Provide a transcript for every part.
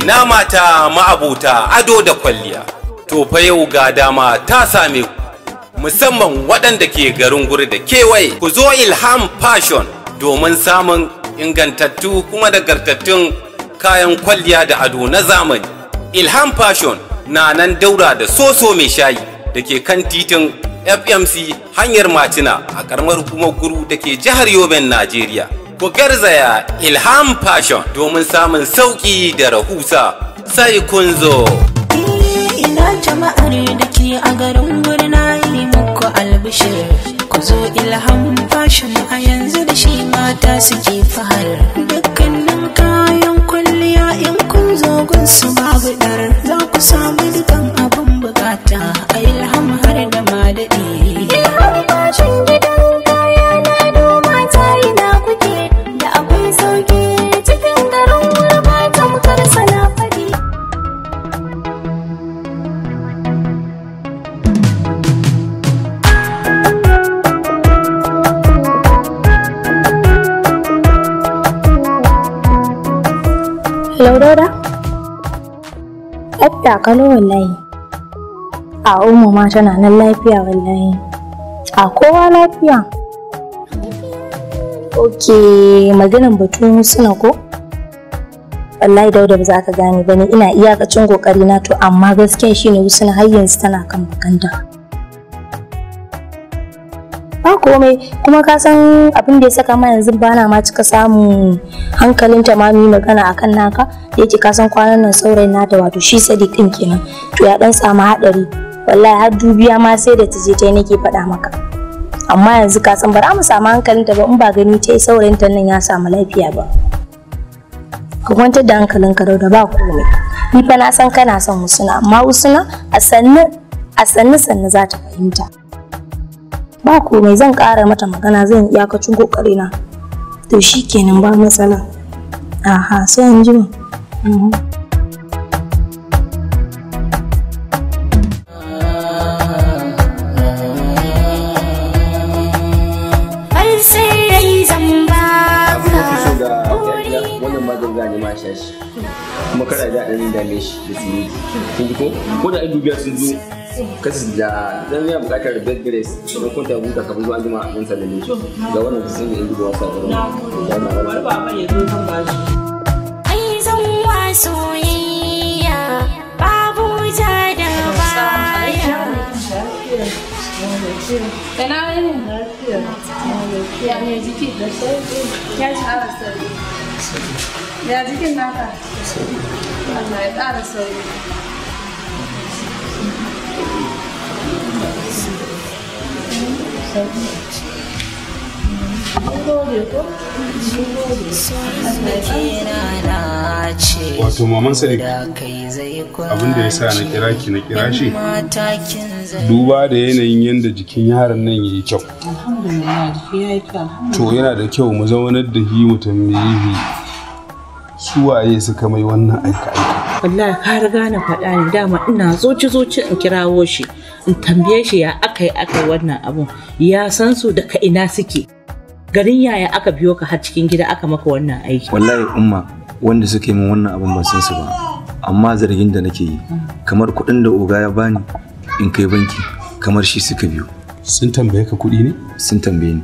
ina mata ma'abuta ado da kwalliya. To fa yau ga dama ta same ku, musamman waɗanda ke garin guri da kewaye. Ku zo Ilham Fashion domin samun ingantattu kuma nagartattun kayan kwalliya da ado na zamani. Ilham Fashion na nan daura da soso mai shayi da ke kan titin FMC hanyar Matina a karamar hukumar Guru da ke jihar Yoben, Najeriya. Ku garzaya Ilham Fashion domin samun sauki da rahusa. Sai kun zo. Ina jama'ar da ke a garin Guri na yi muku albishir. Ku zo Ilham Fashion a yanzu da shi mata suke fahar. Dukkanin kayan kwalliya in kun zo gunsu babu ɗar. Za ku samu dukan abin bukata a Ilham har da madadi. Ilham Fashion gidan kaya na noma ta yi na kuke da akwai sauki cikin garin Guri mata mukar sana fadi. Laurora? Lafiya kalau wallahi. A Umma ma tana nan lafiya wallahi. A kowa lafiya. Okay, maganin batun suna ko? Wallahi Dauda ba za ka gane ba ne, ina iyakacin kokari na to amma gaskiya shine Husna har yanzu tana kan bakanta. Ba komai, kuma ka san abin da ya saka ma yanzu bana ma cika samun hankalinta ma mi magana akan naka, yake ka san kwanan nan saurayin nata wato shi Sadiq din kenan to ya dan samu hadari, wallahi har dubiya ma sai da taje tai nake faɗa maka. Amma yanzu ka san bara mu samu hankalinta ba in ba gani tai saurayin ta nan ya samu lafiya ba. Ka kwantar da hankalinka da ba komai. Ni fa na san kana son Husna, amma Husna a sannu za ta fahimta. Ba komai, zan ƙara mata magana, zan iyakacin kokarina. To shikenan ba matsala. Aha, sai an jima. Kuma kada da ɗan dame shi da tsiri kin ji ko da ido biyar sun zo kasu da zan yi buƙatar bed brace da kun ta buka kafin zuwa jima ɗan sallame shi ga wannan sun yi ido wasa da wani ba ya zo kan bashi ai zan wa soyayya babu ja da baya. Ina ne lafiya ya ne jiki da sauki ya tsara sauki ya jikin naka Allah ya ƙara sauki. Wato maman Sadiq, abin da ya sa na kira shi duba da yanayin yadda jikin yaron nan ya yi kyau. To yana da kyau mu zaunar da hi mu tambaye su waye suka mai wannan aika-aika. Wallahi ka riga na faɗa ni dama ina zoci in kirawo shi in tambaye shi ya akai wannan abun, ya san su daga ina suke, garin yaya aka biyo ka har cikin gida aka maka wannan aiki. Wallahi umma wanda suke min wannan abun ban san su ba, amma zargin da nake yi kamar kuɗin da oga ya bani in kai banki kamar shi suka biyo. Sun tambaye ka kuɗi ne? Sun tambaye ni.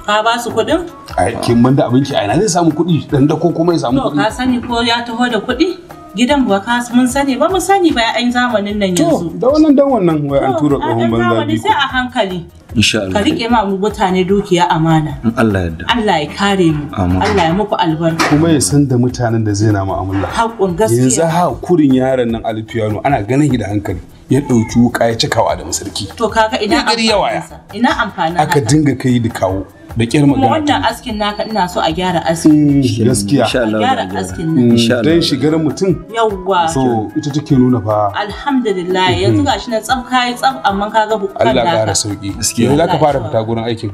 Ka ba su kuɗin? Ai kin banda abinki a ina zai samu kuɗi dan da ko kuma ya samu kuɗi. To ka sani ko ya taho da kuɗi? Gidan ba ka mun sani ba mu sani ba an zamanin nan yanzu. Da wannan wai an tura tsohon banza biyu. Sai a hankali. Insha Allah. Ka rike ma mutane dukiya amana. In Allah yarda. Allah ya kare mu. Allah ya muku albarka. Kuma ya san da mutanen da zai na mu'amala. Haƙun gaskiya. Yanzu kurin yaron nan Alfiyano ana ganin shi da hankali. Ya ɗauki wuƙa ya cikawa da masarki. To kaga ina amfanin aka dinga kai da kawo. Da kyar magana. Kuma wannan askin naka ina so a gyara askin. Gaskiya. A gyara askin nan. Dan shigar mutum. Yawwa. So ita take nuna fa. Alhamdulillah yanzu gashi na tsaf kai tsaf amma kaga bukan Allah ƙara sauki. Yanzu zaka fara fita gurin aikin.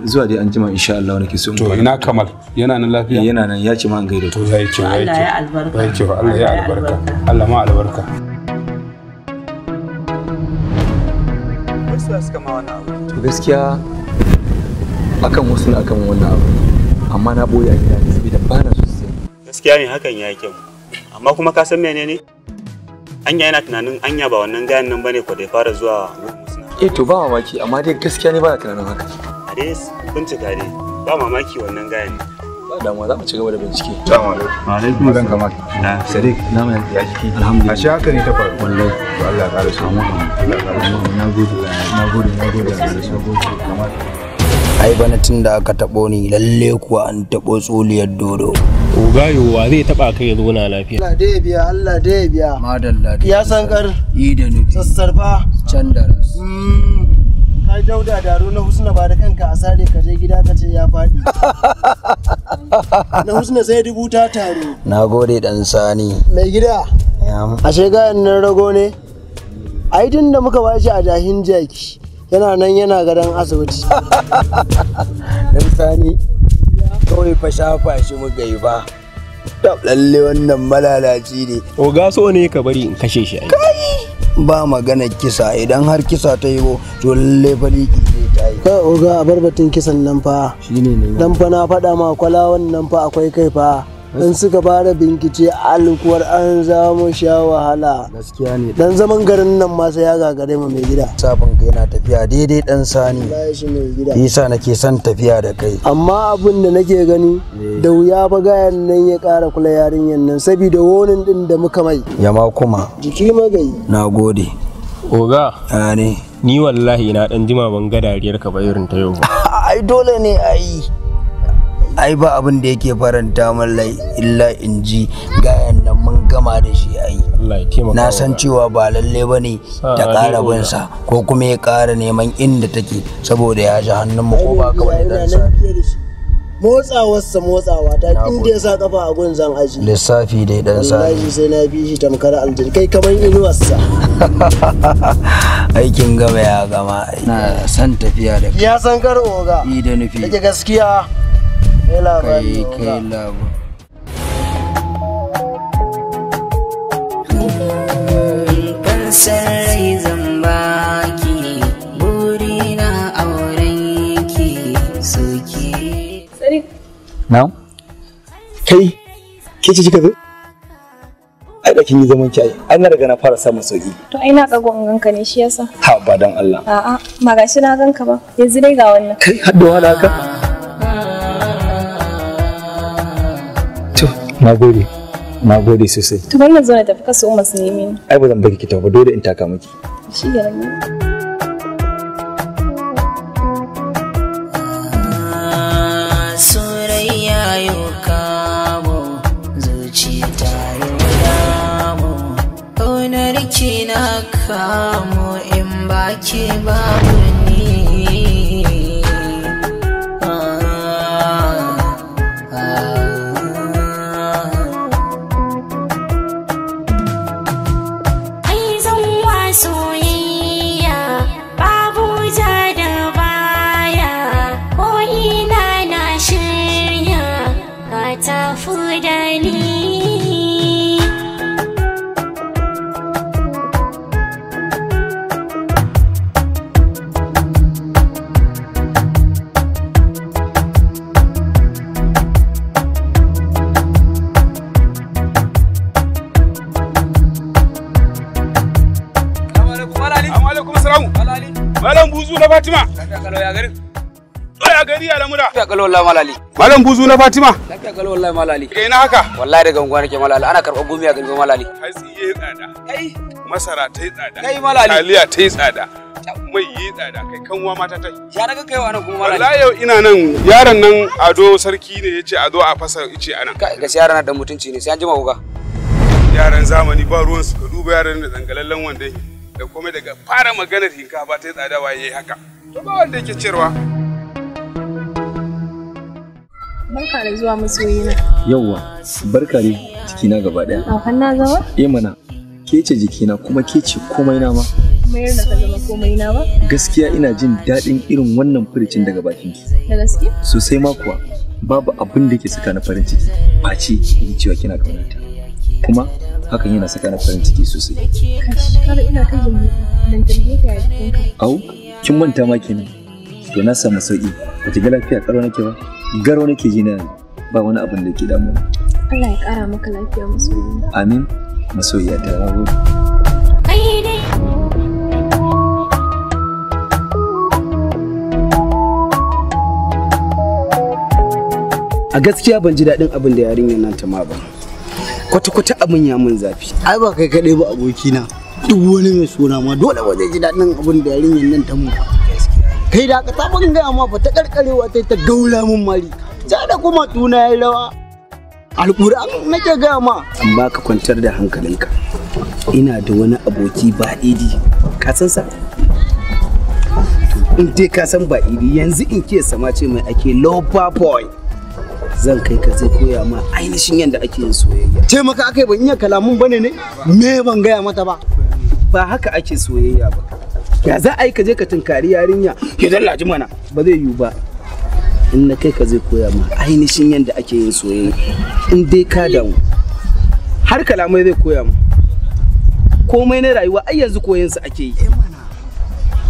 Zuwa dai an jima insha Allah nake so. To ina Kamal yana nan lafiya? Yana nan ya ce ma an gaida. To yayi kyau yayi kyau. Allah ya albarka. Yayi kyau Allah ya albarka. Allah ma albarka. Wasu suka ma wannan abu. To gaskiya akan wasu ne akan wannan abu amma na boye a gida saboda ba na so sai gaskiya ne hakan ya kyau amma kuma ka san menene? Anya yana tunanin anya ba wannan gayan nan bane ko da ya fara zuwa Husna. To ba mamaki amma dai gaskiya ne ba tunanin haka. A dai bincika dai ba mamaki wannan gayan ne. Ba damuwa za mu ci gaba da bincike. Assalamu alaikum. Wa alaikum assalam kamar. Sadiq na mai ya jiki. Alhamdulillah. Ashe haka ne ta faru. Wallahi to Allah ya kare su. Allah ya kare su. Nagode kamar. Ai bana tun da aka taɓo ni lalle kuwa an taɓo tsoliyar dodo. Ogayowa zai taɓa kai ya zauna lafiya. Allah dai biya, Allah dai biya. Madalla. Ya san kar. Yi da nufi. Sassarfa. Can da ras. Kai dauda daro na Husna ba da kanka a sare ka je gida ka ce ya faɗi. Na Husna sai rubuta taro. Na gode dan Sani. Mai gida. Ashe gayan nan rago ne? Ai tun da muka bashi a jahin jaki. Yana nan yana gadon asibiti. Dan Sani kawai fa shafa shi muka yi ba. Lalle wannan malalaci ne. Oga so ne ka bari in kashe shi ai. Ba magana kisa idan har kisa ta yi to lalle fa liki zai ta yi. Kai oga a bar batun kisan nan fa. Shine ne. Dan fa na faɗa ma kwalawan nan fa akwai kai fa. In suka fara bincike alkuwar an za mu sha wahala. Gaskiya ne. Dan zaman garin nan ma sai ya gagare mu mai gida. Safin kai na tafiya daidai dan Sani. Shi mai gida. Yasa nake son tafiya da kai. Amma abin da nake gani da wuya fa gayan nan ya ƙara kula yarinyan nan saboda wonin din da muka mai. Yama kuma. Jiki magayi. Na gode. Oga. Ne. Ni wallahi na dan jima ban ga dariyar ka ba irin ta yau. Ai dole ne ai ba abin da yake faranta min rai illa in ji gayan nan mun gama da shi ai. Allah ya taimaka. Na san cewa ba lalle bane ta ƙara bin sa ko kuma ya ƙara neman inda take saboda ya ji hannun mu ko ba ka wani dan sa. Motsawarsa motsawa ta inda ya sa kafa a gun zan aji. Lissafi dai dan sa. Wallahi sai na bi shi tamkar aljin kai kaman inuwarsa. Aikin gaba ya gama. Na san tafiya da kai. Ya san kar oga. Yi da nufi. Take gaskiya. Kai labari. Kai labari. Sarai zan baki burina auren ki soki. Na'am. Kai ke ce kika zo? Ai da kin yi zaman ki ai na riga na fara samun sauki. To ai na kago in ganka ne shi yasa. Ha ba dan Allah. A'a ma gashi na ganka ba. Yanzu dai ga wannan. Kai hadda wala haka? To nagode. Nagode sosai. To bari na zo na tafi kasu umma su nemi ni. Ai ba zan baki ki tafi dole in taka miki. Shi ga nan. Na kamo in baki babu ni. Ai zan wa soyayya babu ja da baya ko ina na shirya ka tafi da ni. Malam Buzu na Fatima. Ya gari. Ya gari ya lamura. Ya kalo wallahi malali. Malam Buzu na Fatima. Ya kalo wallahi malali. Kai na haka? Wallahi daga unguwa nake malali. Ana karɓar gumi a gari malali. Hatsi yayi tsada. Kai masara tayi tsada. Kai malali. Taliya tayi tsada. Mai yayi tsada. Kai kanwa mata tai. Ya daga kaiwa nan kuma malali. Wallahi yau ina nan yaron nan Ado sarki ne yace a zo a fasa ice anan. Kai ga yaron nan dan mutunci ne sai an jima uga. Yaran zamani ba ruwan su ka duba yaran da dangalallen wanda da kuma daga fara maganar hinkafa ta tsada waye haka to ba wanda yake cewa. Barka da zuwa masoyina. Yawwa barka ne jikina gaba daya. Aukan na zama? Mana ke ce jikina kuma ke ce komai na ma. Mayar da ka zama komai na ba? Gaskiya ina jin daɗin irin wannan furicin daga bakin ki. Da gaske? Sosai ma kuwa babu abin da ke saka na farin ciki face in cewa kina kaunata. Kuma hakan yana saka na farin ciki sosai. Kar ina ta jin nan tambaye ka jikinka. Au, kin manta ma kenan. To na samu sauki. Ba ki ga lafiya karo nake ba? Garo nake ji na ba wani abin da ke damu. Allah ya ƙara maka lafiya masoyi. Amin masoyiya ta rago. A gaskiya ban ji daɗin abin da yarinyar nan ta ma ba. Kwata-kwata abin ya mun zafi. Ai ba kai kaɗai ba abokina. Duk wani mai suna ma dole ba zai ji daɗin abin da yarinyar nan ta mu. Kai da ka ban gaya ma fa ta karkarewa ta gaula mun mari. Ja da kuma tuna yayi rawa. Alƙur'an nake gaya ma. Amma ka kwantar da hankalinka. Ina da wani aboki ba idi. Ka san sa? In dai ka san ba idi yanzu in ke sama ce mai ake lover boy. Zan kai ka zai koya ma ainihin yadda ake yin soyayya. Ce maka akai ban iya kalamun bane ne? Me ban gaya mata ba? Ba haka ake soyayya ba. Ya za a yi ka je ka tunkari yarinya ya dallaji mana ba zai yiwu ba. In na kai ka zai koya ma ainihin yadda ake yin soyayya. In dai ka damu har kalamai zai koya ma. Komai na rayuwa ai yanzu koyon su ake yi.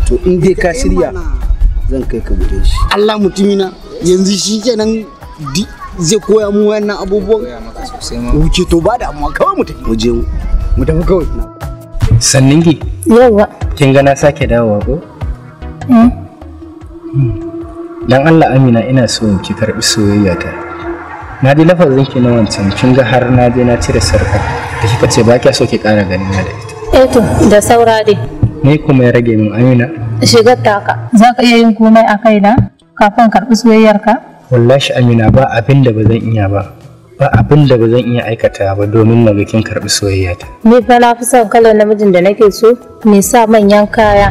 To in dai ka shirya zan kai ka gure shi. Allah mutumina yanzu shi kenan zai koya mu wannan abubuwan. Wuce to ba da amma kawai mu tafi. Mu tafi kawai. Sannin ki? Yawa. Kin ga na sake dawowa ko? Dan Allah Amina ina so ki karbi soyayya ta. Na ji lafazin ki na wancan kin ga har na je na cire sarka da kika ce ba kya so ki ƙara ganin na da ita. To da saura dai. Me kuma ya rage min Amina? Shigar taka. Za ka iya yin komai a kaina kafin karbi soyayyarka? Wallahi Amina ba abin da ba zan iya ba. Ba abin da ba zan iya aikata ba domin na ga kin karbi soyayya ta. Ni fa na fi son kalar namijin da nake so, me sa manyan kaya.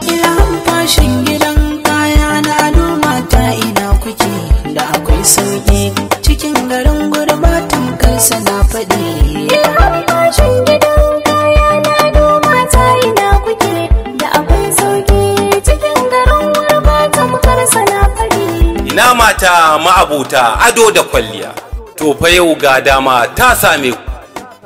Ilham fashin gidan kaya na ado mata ina kuke da akwai sauki cikin garin gurbatan kansa na faɗi. Ilham fashin gidan kaya na ado mata ina kuke da akwai sauki cikin garin gurbatan kansa na faɗi. Ina mata ma'abuta ado da kwalliya, to fa yau ga dama ta same ku,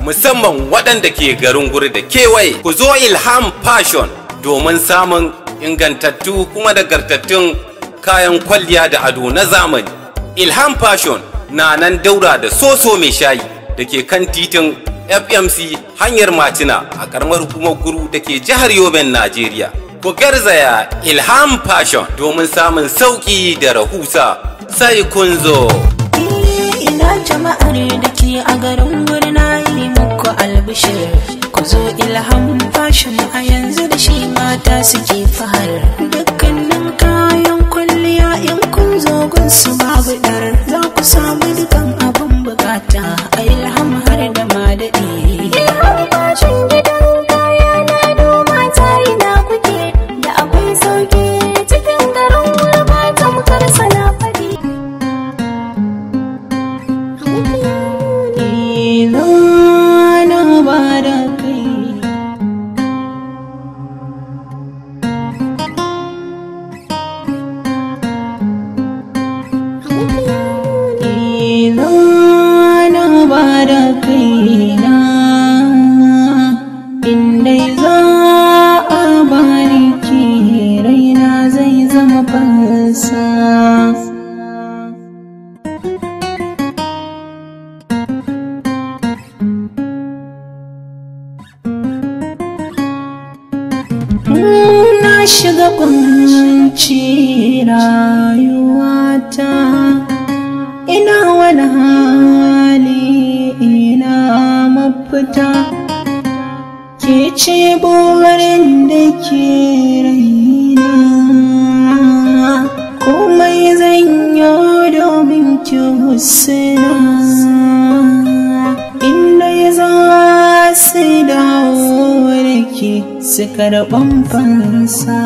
musamman waɗanda ke garin guri da kewaye, ku zo Ilham Fashion domin samun ingantattu kuma nagartattun kayan kwalliya da ado na zamani. Ilham Fashion na nan daura da soso mai shayi da ke kan titin FMC hanyar Macina a ƙaramar hukumar Guru da ke jihar Yoben, Najeriya. Ku garzaya Ilham Fashion domin samun sauƙi da rahusa sai kun zo. Ina jama'ar da ke a garin wurin na yi muku albishir. Ku zo Ilham Fashion a yanzu da shi mata suke fahar. Dukkanin kayan kwalliya in kun zo gunsu babu ɗar. Za ku samu dukan abin bukata a Ilham har da madadi. Ilham Fashion gidan kaya na ado mata ina kuke da akwai sauki cikin garin gurbatan karsa na faɗi. Ina na ba da kai. Ina na ba da kai na inda za a bari ki raina zai zama fansa. Na shiga kunci rayuwata, ina wani hali ina mafita. Ke ce burin da ke raina, komai zan yi domin ki husna. Inda za su dawo da ke su karɓan fansa.